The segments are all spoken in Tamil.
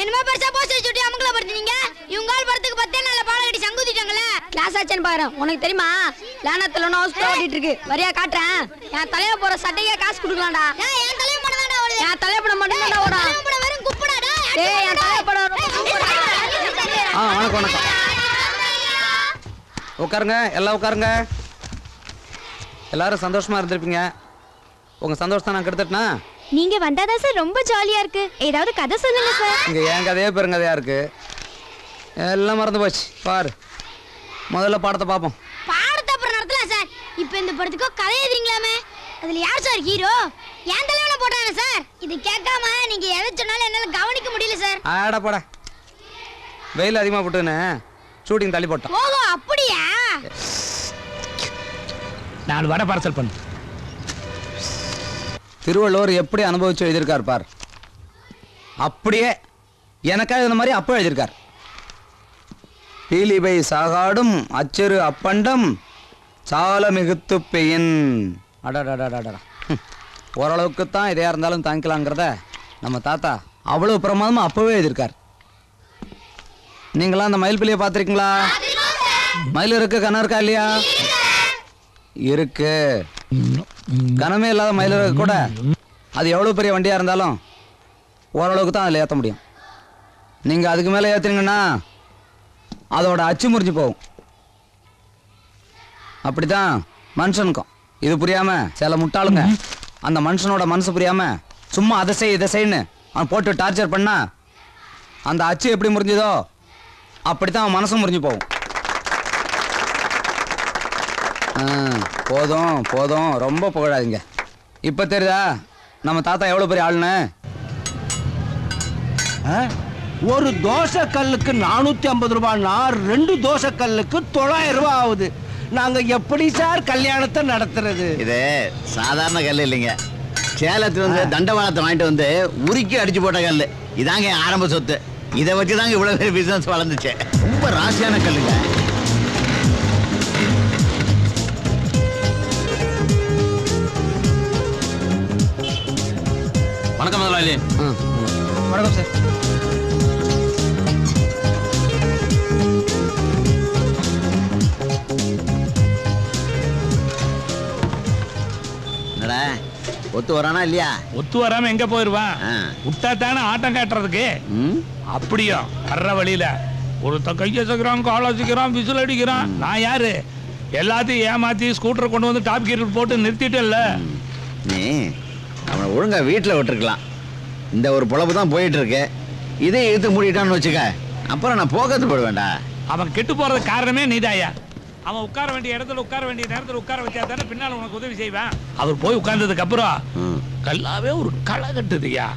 என்னமா பெருசா போஸ்டர் சுட்டி அமங்கல படுத்துனீங்க. இவங்க ஆள் படத்துக்கு 10 நாள்ல பால கட்டி சங்குதிட்டாங்களே. கிளாஸ் ஆச்சேன்னு பாக்குறேன். உனக்கு தெரியுமா லானத்துல ஒன்னு ஹவுஸ் ஓடிட்டு இருக்கு. வரியா காட்டுறேன். என் தலைய போற சட்டையே காசு குடுக்கலாம்டா. டேய் என் தலைய படம் தான்டா ஓடுது. என் தலைய படம் மட்டும் தான்டா ஓடும். தலைய படம் வெறும் குப்புடாடா. டேய் என் தலைய படம் ரொம்ப குப்புடா. வணக்கம் வணக்கம். உட்காருங்க, எல்லாம் உட்காருங்க. எல்லாரும் சந்தோஷமா இருந்திருப்பீங்க. உங்க சந்தோஷத்தை நான் கெடுத்துட்டேனா? நீங்க வந்தாதான் சார் ரொம்ப ஜாலியா இருக்கு. ஏதாவது கதை சொல்லுங்க சார். இங்க என் கதையே பெருங்கதையா இருக்கு. எல்லாம் மறந்து போச்சு. பாரு, முதல்ல பாடத்தை பார்ப்போம். பாடத்தை அப்புறம் நடத்தலாம் சார். இப்போ இந்த படத்துக்கு கதை எழுதுறீங்களாமே, அதுல யார் சார் ஹீரோ? ஏன் தலைவனை போட்டானே சார்? இது கேட்காம நீங்க எதை சொன்னாலும் என்னால கவனிக்க முடியல சார். ஆடா போட, வெயில் அதிகமாக போட்டுன்னு ஷூட்டிங் தள்ளி போட்டோம். ஓஹோ அப்படியா? 4 வடை பார்சல் பண்ணு. திருவள்ளுவர் எப்படி அனுபவிச்சு எழுதியிருக்கார் பார். அப்படியே எனக்காக இந்த மாதிரி அப்போ எழுதியிருக்கார். பீலிபை சாகாடும் அச்சிறு அப்பண்டம் சால மிகுத்து பெயின். அடடா, ஓரளவுக்கு தான் இதையா இருந்தாலும் தாங்கிக்கலாங்கிறத நம்ம தாத்தா அவ்வளோ பிரமாதமாக அப்போவே எழுதியிருக்கார். நீங்களாம் அந்த மயில் பிள்ளையை பார்த்துருக்கீங்களா? மயில் இருக்கு, கனம் இருக்கா இல்லையா? இருக்கு. கனமே இல்லாத மயில் கூட அது எவ்வளோ பெரிய வண்டியாக இருந்தாலும் ஓரளவுக்கு தான் அதில் ஏற்ற முடியும். நீங்கள் அதுக்கு மேலே ஏற்றுனீங்கன்னா அதோட அச்சு முறிஞ்சு போகும். அப்படி தான் மனுஷனுக்கும். இது புரியாமல் சில முட்டாளுங்க அந்த மனுஷனோட மனசு புரியாமல் சும்மா அதை செய் இதை செய்யு அவன் போட்டு டார்ச்சர் பண்ணா அந்த அச்சு எப்படி முறிஞ்சுதோ அப்படி தான் அவன் மனசும் முறிஞ்சு போகும். போதும் போதும், ரொம்ப புகழாதீங்க. இப்போ தெரியுதா நம்ம தாத்தா எவ்வளோ பெரிய ஆளுன்னு? ஒரு தோசை கல்லுக்கு 450 ரூபாய்னா 2 தோசை கல்லுக்கு 900 ரூபாய் ஆகுது. நாங்க எப்படி சார் கல்யாணத்தை நடத்துறது? இது சாதாரண கல் இல்லைங்க. சேலத்துல வந்து தண்டவாளத்தை வாங்கிட்டு வந்து உருக்கி அடிச்சு போட்ட கல். இதாங்க என் ஆரம்ப சொத்து. இதை வச்சு தாங்க இவ்வளவு பெரிய பிசினஸ் வளர்ந்துச்சு. ரொம்ப ராசியான கல்லுங்க. வணக்கம் முதலாளி. வணக்கம் சார். என்னடா ஒத்து வரானா இல்லையா? ஒத்து வராம எங்க போயிருவான்? விட்டா தானே ஆட்டம் காட்டுறதுக்கு. அப்படியோ வர்ற வழியில ஒருத்தன் கைய சக்கிறான், காலை சக்கிறான், விசில் அடிக்கிறான். நான் யாரு? எல்லாத்தையும் ஏமாத்தி ஸ்கூட்டரை கொண்டு வந்து டாப் கீர் போட்டு நிறுத்திட்டேன்ல. நீ அவனை ஒழுங்கா வீட்டில் விட்டுருக்கலாம். இந்த ஒரு பொழப்பு தான் போயிட்டு இருக்கு. இதே இழுத்து மூடிட்டான்னு வச்சுக்க, அப்புறம் நான் போகிறது போடுவேன்டா. அவன் கெட்டு போறது காரணமே நீதாயா. அவன் உட்கார வேண்டிய இடத்துல உட்கார வேண்டிய நேரத்தில் உட்கார வச்சா தானே பின்னால உனக்கு உதவி செய்வேன். அவர் போய் உட்கார்ந்ததுக்கு அப்புறம் கல்லாவே ஒரு களை கட்டுதுயா.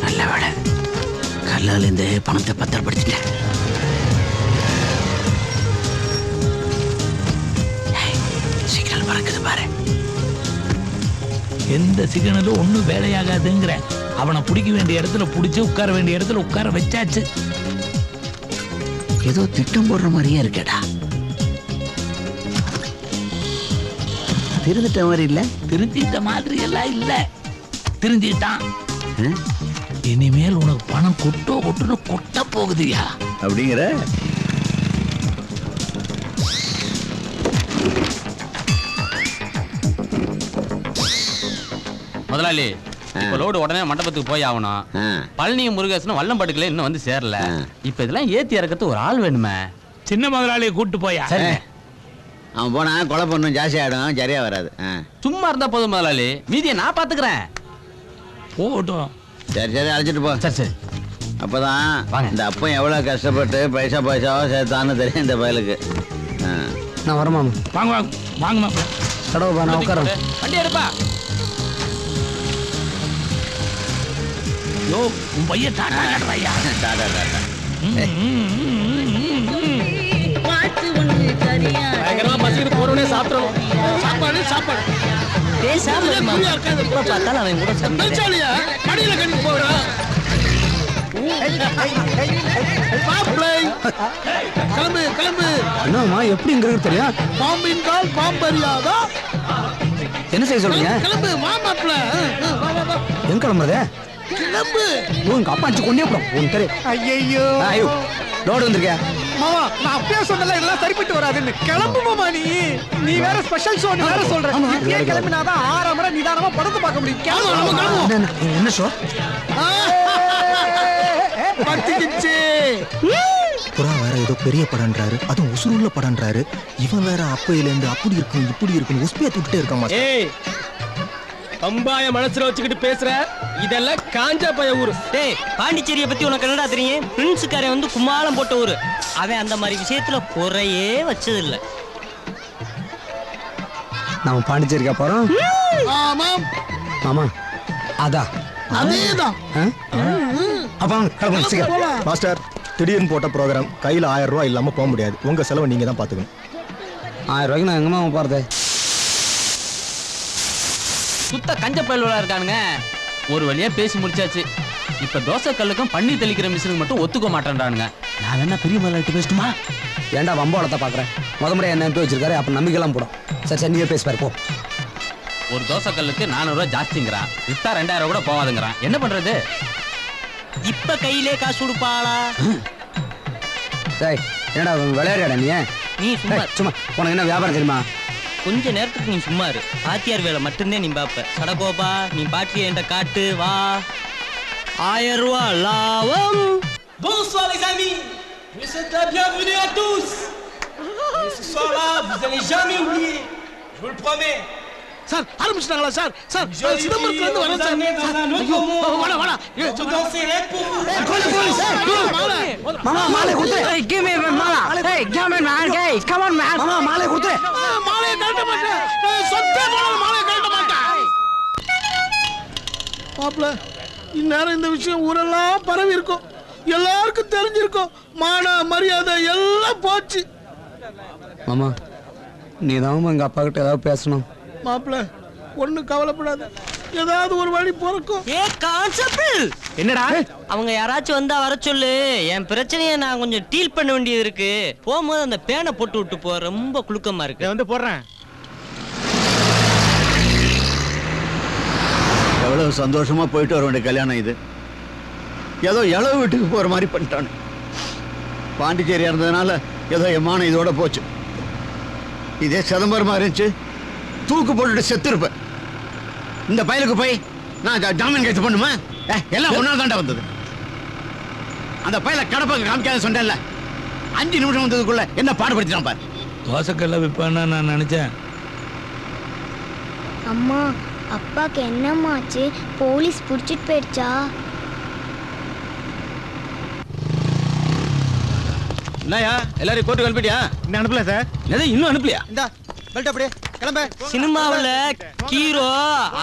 நல்ல வேலை, கல்லால இந்த பணத்தை பத்திரப்படுத்திட்டேன். சிக்னல் பறக்குது பாரு. எந்த சிக்னலும் ஒன்றும் வேலையாகாதுங்கிற. அவனை பிடிக்க வேண்டிய இடத்துல பிடிச்சி உட்கார வேண்டிய இடத்துல உட்கார வச்சாச்சு. ஏதோ திட்டம் போடுற மாதிரியே இருக்கேடா. திருந்திட்ட மாதிரி இல்ல? திருந்திட்ட மாதிரி எல்லாம் இல்ல. திருந்திட்டான். இனிமேல் உனக்கு பணம் கொட்டுன்னு கொட்ட போகுதுயா. அப்படிங்கிற முதலாளி, இப்ப லோடு உடனே மண்டபத்துக்கு போய் ஆகணும். பழனியும் முருகேசனும் வல்லம்பட்டுக்கல இன்னும் வந்து சேரல. இப்ப இதெல்லாம் ஏத்தி இறக்கிறது ஒரு ஆள் வேணுமே. சின்ன முதலாளியை கூட்டு போயா. அவன் போனா கொலை பண்ணும் ஜாஸ்தி ஆயிடும், சரியா வராது. சும்மா இருந்தா போதும் முதலாளி, மீதியை நான் பாத்துக்கிறேன். போகட்டும். சரி சரி, அழைச்சிட்டு போ. சரி சரி. அப்பதான் இந்த அப்பன் எவ்வளவு கஷ்டப்பட்டு பைசாவோ சேர்த்தான்னு தெரியும் இந்த பயலுக்கு. நான் வரமாமா. வாங்க வாங்க வாங்க மாப்பிள்ள. கடவுள் நான் உட்காரேன். வண்டி எடுப்பா. யோ உன் பையன் டாடா காட்டுறாயா. டாடா டாடா. பயங்கரமா பசிக்கு போறவனே சாப்பிடணும். சாப்பாடு சாப்பாடு. பார்த்தாலும் அவன் கூட கடையில கட்டி போறான். கிளம்பு கிளம்பு. என்னம்மா எப்படி இங்க தெரியும்? பாம்பின் கால் பாம்பறியாதா? என்ன செய்ய சொல்றீங்க? கிளம்பு வா மாப்ள. எங்க கிளம்புறது? கிளம்பு. உங்க அப்பா அடிச்சு கொண்டே போடும். உன் தெரு. ஐயோ ஐயோ லோடு வந்திருக்கியா? மாமா நான் அப்பயே சொன்னல இதெல்லாம் சரிப்பட்டு வராதுன்னு. கிளம்பு மாமா நீ வேற ஸ்பெஷல் ஷோ வேற சொல்ற. இப்படியே கிளம்பினாதான் 6 மணி நிதானமா படத்தை பார்க்க முடியும். கிளம்பு. என்ன ஷோ? பத்திக்கிச்சு. புறா வேற ஏதோ பெரிய படம்ன்றாரு, அதுவும் உசுருள்ள படம்ன்றாரு. இவன் வேற அப்பையில இருந்து அப்படி இருக்கும் இப்படி இருக்கும் உஸ்பியா துட்டே இருக்கான். ஏய் பம்பாய மனசுல வச்சுக்கிட்டு பேசுற, இதெல்லாம் காஞ்சா பய ஊரு. டேய் பாண்டிச்சேரியை பத்தி உனக்கு என்னடா தெரியும்? பிரின்ஸுக்காரன் வந்து கும்மாளம் போட்ட ஊரு. அவன் அந்த மாதிரி விஷயத்துல குறையே வச்சது இல்ல. நாம பாண்டிச்சேரிக்கா போறோம். ஆமாம் மாமா அதான் அதேதான். அப்ப கிளம்புங்க சீக்கிரம். மாஸ்டர், திடீர்னு போட்ட ப்ரோக்ராம், கையில 1000 ரூபாய் இல்லாம போக முடியாது. உங்க செலவை நீங்க தான் பாத்துக்கணும். 1000 ரூபாய்க்கு நான் எங்கம்மா போறது? சுத்த கஞ்ச பயல்களா இருக்கானுங்க. ஒரு வழியா பேசி முடிச்சாச்சு. இப்ப தோசை கல்லுக்கும் பண்ணி தெளிக்கிற மிஷினுக்கு மட்டும் ஒத்துக்க மாட்டேன்றானுங்க. நான் வேணா பெரிய முதலாளிட்டு பேசட்டுமா? ஏன்டா வம்போலத்தை பாக்குறேன்? முறையா என்ன வச்சிருக்காரு, அப்ப நம்பிக்கைலாம் போடும். சரி நீயே பேசுவாரு போ. ஒரு தோசை கல்லுக்கு 400 ரூபாய் ஜாஸ்திங்கிறான். வித்தா 2000 கூட போவாதுங்கிறான். என்ன பண்றது? இப்ப கையிலே காசு கொடுப்பாளா? டேய் என்னடா விளையாடுடா நீ சும்மா சும்மா. உனக்கு என்ன வியாபாரம் தெரியுமா? கொஞ்ச நேரத்துக்கு நீ சும்மா இரு. பாத்தியார் வேலை மட்டும்தான் நீ பாப்ப. சடகோபா நீ பாட்டி என்கிட்ட காட்டு வா. 1000 ரூபாய் லாபம். Bonsoir les amis, je vous souhaite la bienvenue à tous. Ce soir-là, vous allez jamais oublier, je vous le promets. Sir ஆரம்பிச்சிட்டாங்களா சார்? சார் சிதம்பரத்துல இருந்து வரேன் சார். ஐயோ வாடா வாடா. Je danserai pour vous. Police மாமா மாலை கொடுத்து. Hey, give me my mala. Hey, come on, man. Hey, come on, man. மாமா மாலை கொடுத்து. மாலையை கழட்ட மாட்டேன். சொத்தே போனாலும் மாலையை கழட்ட மாட்டேன். மாப்ள இந்நேரம் இந்த விஷயம் ஊரெல்லாம் பரவி இருக்கும். எல்லாருக்கும் தெரிஞ்சிருக்கும். மான மரியாதை எல்லாம் போச்சு. மாமா நீ தான் எங்க அப்பா கிட்ட ஏதாவது பேசணும். மாப்ள ஒண்ணு கவலைப்படாத, ஏதாவது ஒரு வழி பிறக்கும். ஏ கான்செப்ட் என்னடா? அவங்க யாராச்சும் வந்தா வர சொல்லு. என் பிரச்சனையை நான் கொஞ்சம் டீல் பண்ண வேண்டியது இருக்கு. போகும்போது அந்த பேனை போட்டு விட்டு போ. ரொம்ப குளுக்கமா இருக்கு. வந்து போடுறேன். எவ்வளவு சந்தோஷமா போயிட்டு வர வேண்டிய கல்யாணம் இது. ஏதோ இளவு வீட்டுக்கு போற மாதிரி பண்ணிட்டானு. பாண்டிச்சேரியா இருந்ததுனால ஏதோ எம்மான இதோட போச்சு. இதே சிதம்பரமா இருந்துச்சு, தூக்கு போட்டுட்டு செத்து இருப்ப. இந்த பயலுக்கு போய் நான் ஜாமீன் கைது பண்ணுமா? எல்லாம் ஒன்னா தாண்டா வந்தது. அந்த பயல கடப்பாங்க காமிக்காத சொன்னேன்ல, 5 நிமிஷம் வந்ததுக்குள்ள என்ன பாடுபடுத்திட்டான் பாரு. தோசை கல்ல விற்பான்னு நான் நினைச்சேன். அம்மா அப்பாக்கு என்னம்மாச்சு? போலீஸ் புடிச்சிட்டு போயிடுச்சா? என்னயா எல்லாரும் கோர்ட்டுக்கு அனுப்பிட்டியா? என்ன அனுப்பல சார்? எதை இன்னும் அனுப்பலையா? இந்த பெல்ட் அப்படியே கிளம்ப. சினிமாவுல ஹீரோ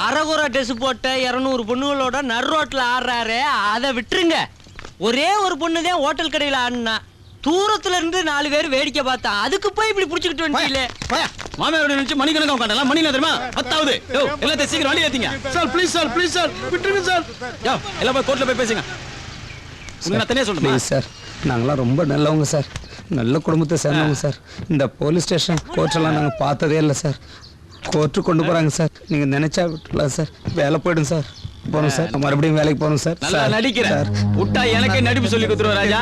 அரகுரா ட்ரெஸ் போட்ட 200 பொண்ணுகளோட நடு ரோட்ல ஆடுறாரு. அதை விட்டுருங்க. ஒரே ஒரு பொண்ணு தான் ஹோட்டல் கடையில ஆடுனா. தூரத்துல இருந்து 4 பேர் வேடிக்கை பார்த்தா. அதுக்கு போய் இப்படி புடிச்சுக்கிட்டு வந்துட்டீங்களே. மாமையோட நினைச்சு மணிக்கணக்கா உட்காண்டலாம். மணி என்ன தெரியுமா? 10ஆவது. எல்லாத்தையும் சீக்கிரம் வண்டி ஏத்திங்க. சார் ப்ளீஸ் சார் விட்டுருங்க சார். எல்லாம் போய் கோர்ட்ல போய் பேசுங்க. நான் தனியா சொல்றேன் ப்ளீஸ் சார், நாங்களாம் ரொம்ப நல்லவங்க சார். நல்ல குடும்பத்தை சேர்ந்தவங்க சார். இந்த போலீஸ் ஸ்டேஷன் கோர்ட்டெல்லாம் நாங்கள் பார்த்ததே இல்லை சார். கோர்ட்டு கொண்டு போகிறாங்க சார். நீங்கள் நினைச்சா விட்டுலாம் சார். வேலை போயிடும் சார். போகணும் சார். மறுபடியும் வேலைக்கு போகணும் சார். நல்லா நடிக்கிறேன். விட்டா எனக்கே நடிப்பு சொல்லி கொடுத்துருவா ராஜா.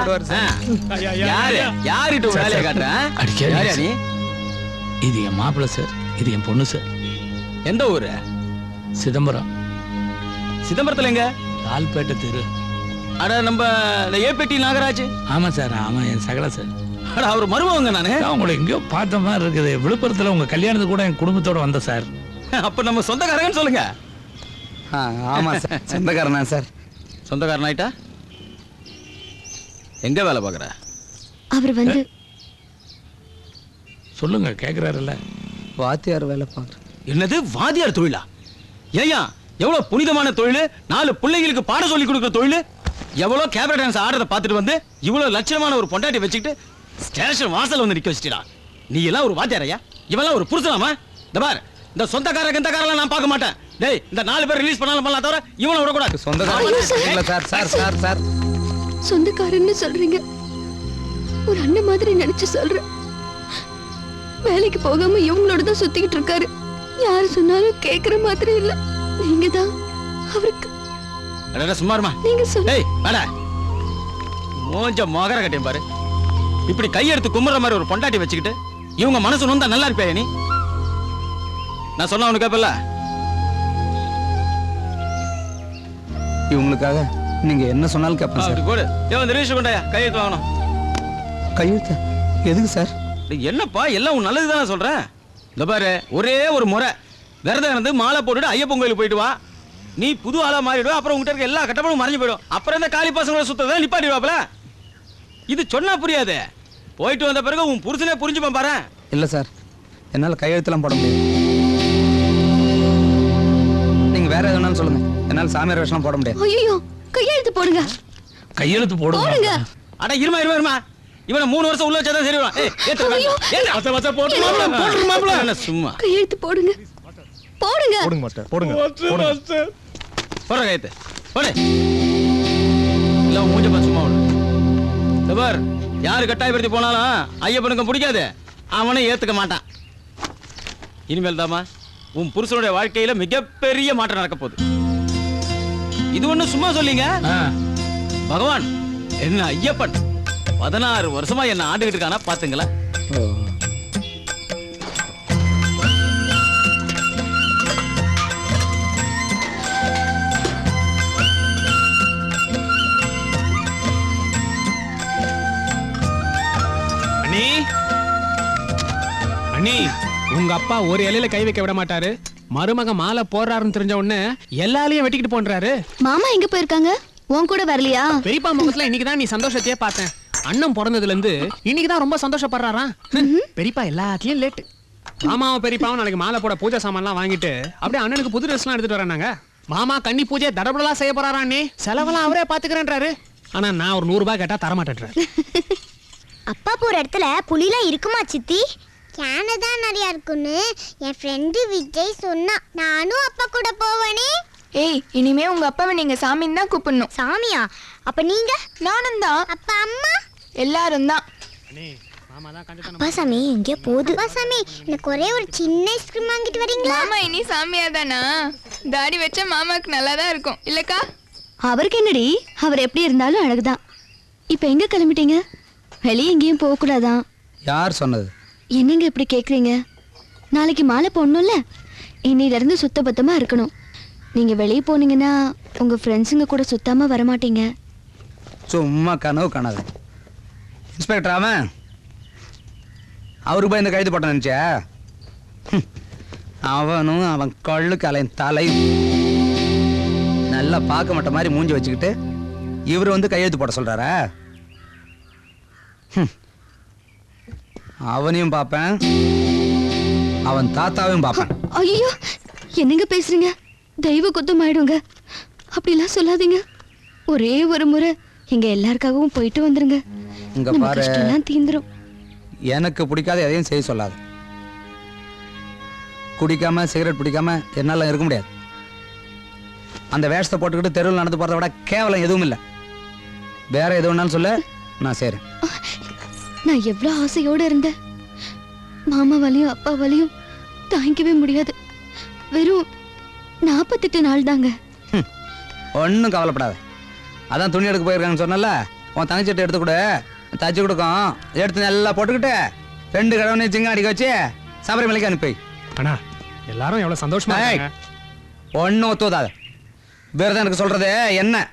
யாருட்டு வேலையை காட்டுறேன்? இது என் மாப்பிள்ளை சார், இது என் பொண்ணு சார். எந்த ஊரு? சிதம்பரம். சிதம்பரத்துல எங்க? லால்பேட்டை தெரு. அட நம்ம ஏபேட்டி நாகராஜ். ஆமா சார், ஆமா என் சகல சார். அட அவர் மருமகங்க நானு. உங்களை எங்கேயோ பார்த்த மாதிரி இருக்குது. விழுப்புரத்துல உங்க கல்யாணத்துக்கு கூட என் குடும்பத்தோட வந்த சார். அப்ப நம்ம சொந்தக்காரங்கன்னு சொல்லுங்க. ஆமாம் சார், சொந்தக்காரனா சார். சொந்தக்காரன் ஆயிட்டா? எங்க வேலை பார்க்குற? அவர் வந்து சொல்லுங்க, கேட்குறாருல்ல. வாத்தியார் வேலை பார்க்குறேன். என்னது வாதியார் தொழிலா? ஏய்யா எவ்வளவு புனிதமான தொழில். 4 பிள்ளைங்களுக்கு பாடம் சொல்லி கொடுக்குற தொழில். எவ்வளவு கேபரேட் டான்ஸ் ஆடுறத பார்த்துட்டு வந்து இவ்வளவு லட்சணமான ஒரு பொண்டாட்டி வச்சுக்கிட்டு ஸ்டேஷன் வாசல் வந்து நிக்க வச்சிட்டா. நீ எல்லாம் ஒரு வாத்தியாரையா? இவெல்லாம் ஒரு புருஷனாமா? இந்த பார், இந்த சொந்தக்காரங்கெல்லாம் நான் பார்க்க மாட்டேன். டேய், இந்த 4 பேர் ரிலீஸ் பண்ணாலும் பண்ணலாம், தவிர இவனை விடக்கூடாது. சொந்தக்காரன் சார். சார் சார் சார் சொந்தக்காரன்னு சொல்றீங்க. ஒரு அண்ணன் மாதிரி நினைச்சு சொல்றேன். வேலைக்கு போகாம இவங்களோட தான் சுத்திக்கிட்டு இருக்காரு. யாரு சொன்னாலும் கேக்குற மாதிரி இல்ல. நீங்க தான் அவருக்கு. அடடா சும்மா இருமா. நீங்க சொன்ன ஏய் வாடா. மூஞ்ச மொகர கட்டியும் பாரு. இப்படி கையெடுத்து கும்புற மாதிரி ஒரு பொண்டாட்டி வச்சுக்கிட்டு இவங்க மனசு நொந்தா நல்லா இருப்பியா நீ? நான் சொன்ன உனக்கு கேப்பல? இவங்களுக்காக நீங்க என்ன சொன்னாலும் கேட்பேன் சார். அப்படி போடு. ஏன் வந்து ரிஜிஸ்டர் கொண்டாயா? கையெழுத்து வாங்கணும். கையெழுத்து எதுக்கு சார்? என்னப்பா எல்லாம் உன் நல்லது தானே சொல்றேன். இந்த பாரு ஒரே ஒரு முறை விரதம் இருந்து மாலை போட்டுட்டு ஐயப்பன் கோயிலுக்கு போயிட்டு வா. நீ புது ஆளா மாறிடுவா. அப்புறம் உங்ககிட்ட இருக்க எல்லா கட்டப்படும் மறைஞ்சு போயிடும். அப்புறம் இந்த காலி பசங்களோட சுத்தத்தை நிப்பாட்டிடுவாப்ல. இது சொன்னா புரியாது. போயிட்டு வந்த பிறகு உன் புருஷனே புரிஞ்சுப்பான் பாரு. இல்ல சார், என்னால கையெழுத்துலாம் போட முடியாது. நீங்க வேற எதுனாலும் சொல்லுங்க, என்னால சாமியார் வேஷம்லாம் போட முடியாது. ஐயோ கையெழுத்து போடுங்க. கையெழுத்து போடுங்க. போடுங்க. அட இருமா இவனை 3 வருஷம் உள்ள வச்சா தான் சரி வரும். ஏய் ஏத்து போட்டு மாப்ள என்ன சும்மா கையெழுத்து போடுங்க. போடுங்க. போடுங்க மாஸ்டர், போடுங்க. போற கையெழுத்து போடு. இல்ல மூஞ்ச பா சும்மா விடு. இந்த பார் யாரு கட்டாயப்படுத்தி போனாலும் ஐயப்பனுக்கு பிடிக்காது, அவனை ஏத்துக்க மாட்டான். இனிமேல் தாமா உன் புருஷனுடைய வாழ்க்கையில மிகப்பெரிய மாற்றம் நடக்க போகுது. இது ஒண்ணு சும்மா சொல்லிங்க. பகவான் என்ன ஐயப்பன் 16 வருஷமா என்ன ஆண்டுகிட்டு இருக்கானா பாத்துங்களா. அண்ணி அண்ணி, உங்க அப்பா ஒரு இலையில கை வைக்க விட மாட்டாரு. மருமக மாலை போடுறாருன்னு தெரிஞ்ச உடனே எல்லாரையும் வெட்டிக்கிட்டு போன்றாரு. மாமா எங்க போயிருக்காங்க? உன் கூட வரலையா? பெரியப்பா முகத்துல இன்னைக்குதான் நீ சந்தோஷத்தையே பார்த்தேன். அண்ணன் பிறந்ததுல இருந்து இன்னைக்குதான் ரொம்ப சந்தோஷப்படுறாராம். பெரியப்பா எல்லாத்தையும் லேட்டு. மாமாவும் பெரியப்பாவும் நாளைக்கு மாலை போட பூஜை சாமான்லாம் வாங்கிட்டு அப்படியே அண்ணனுக்கு புது ட்ரெஸ்லாம் எடுத்துட்டு வரானாங்க. மாமா கன்னி பூஜை தடபடலா செய்ய போறாரா அண்ணே. செலவெல்லாம் அவரே பாத்துக்கிறேன்றாரு. ஆனா நான் ஒரு 100 ரூபாய் கேட்டா தரமாட்டேன்றாரு. அப்பா போற இடத்துல புலிலாம் இருக்குமா சித்தி? யானை தான் நிறைய இருக்குன்னு என் ஃப்ரெண்டு விஜய் சொன்னா. நானும் அப்பா கூட போவனே. ஏய், இனிமே உங்க அப்பாவை நீங்க சாமின்னு தான் கூப்பிடணும். சாமியா? அப்ப நீங்க? நானும் தான். அப்பா அம்மா எல்லாரும் தான். அப்பா சாமி எங்கே போகுது? அப்பா சாமி எனக்கு ஒரே ஒரு சின்ன ஐஸ்கிரீம் வாங்கிட்டு வரீங்களா? மாமா இனி சாமியா தானா? தாடி வச்ச மாமாக்கு நல்லா தான் இருக்கும் இல்லக்கா? அவருக்கு என்னடி, அவர் எப்படி இருந்தாலும் அழகுதான். இப்போ எங்க கிளம்பிட்டீங்க? வெளியே எங்கேயும் போக கூடாதான். யார் சொன்னது? என்னங்க இப்படி கேக்குறீங்க? நாளைக்கு மாலை போடணும்ல, இன்னையில இருந்து சுத்தபத்தமா இருக்கணும். நீங்க வெளியே போனீங்கன்னா உங்க ஃப்ரெண்ட்ஸுங்க கூட சுத்தாம வரமாட்டீங்க. சும்மா கனவு காணாது. இன்ஸ்பெக்டர் அவன் அவருக்கு போய் இந்த கைது போட்ட நினைச்சா? அவனும் அவன் கள்ளுக்கு அலையும் தலையும் நல்லா பார்க்க மாட்ட மாதிரி மூஞ்சி வச்சுக்கிட்டு இவர் வந்து கையெழுத்து போட சொல்றாரா? அவனையும் பார்ப்பேன், அவன் தாத்தாவையும் பார்ப்பேன். ஐயோ என்னங்க பேசுறீங்க? தெய்வ குத்தம் ஆயிடுங்க. அப்படிலாம் சொல்லாதீங்க. ஒரே ஒரு முறை எங்க எல்லாருக்காகவும் போயிட்டு வந்துருங்க. இங்க நம்ம பாரு, கஷ்டம்லாம் தீந்துரும். எனக்கு பிடிக்காத எதையும் செய்ய சொல்லாது. குடிக்காம சிகரெட் பிடிக்காம என்னால இருக்க முடியாது. அந்த வேஷத்தை போட்டுக்கிட்டு தெருவில் நடந்து போறதை விட கேவலம் எதுவும் இல்லை. வேற எது வேணாலும் சொல்ல, நான் செய்றேன். நான் எவ்வளவு ஆசையோடு இருந்தேன். மாமா வலியும் அப்பா வலியும் தாங்கிக்கவே முடியாது. வெறும் 48 நாள் தாங்க. ஒன்றும் கவலைப்படாத. அதான் துணி எடுக்க போயிருக்காங்கன்னு சொன்னல, உன் தங்கச்சிட்டு எடுத்து கொடு, தச்சு கொடுக்கும். எடுத்து நல்லா போட்டுக்கிட்டு 2 கடவுனே சிங்க அடிக்க வச்சு சபரிமலைக்கு அனுப்பி. அண்ணா எல்லாரும் எவ்வளவு சந்தோஷமா இருக்காங்க. ஒன்றும் ஒத்துவதாத. வேறு தான் எனக்கு சொல்றது என்ன?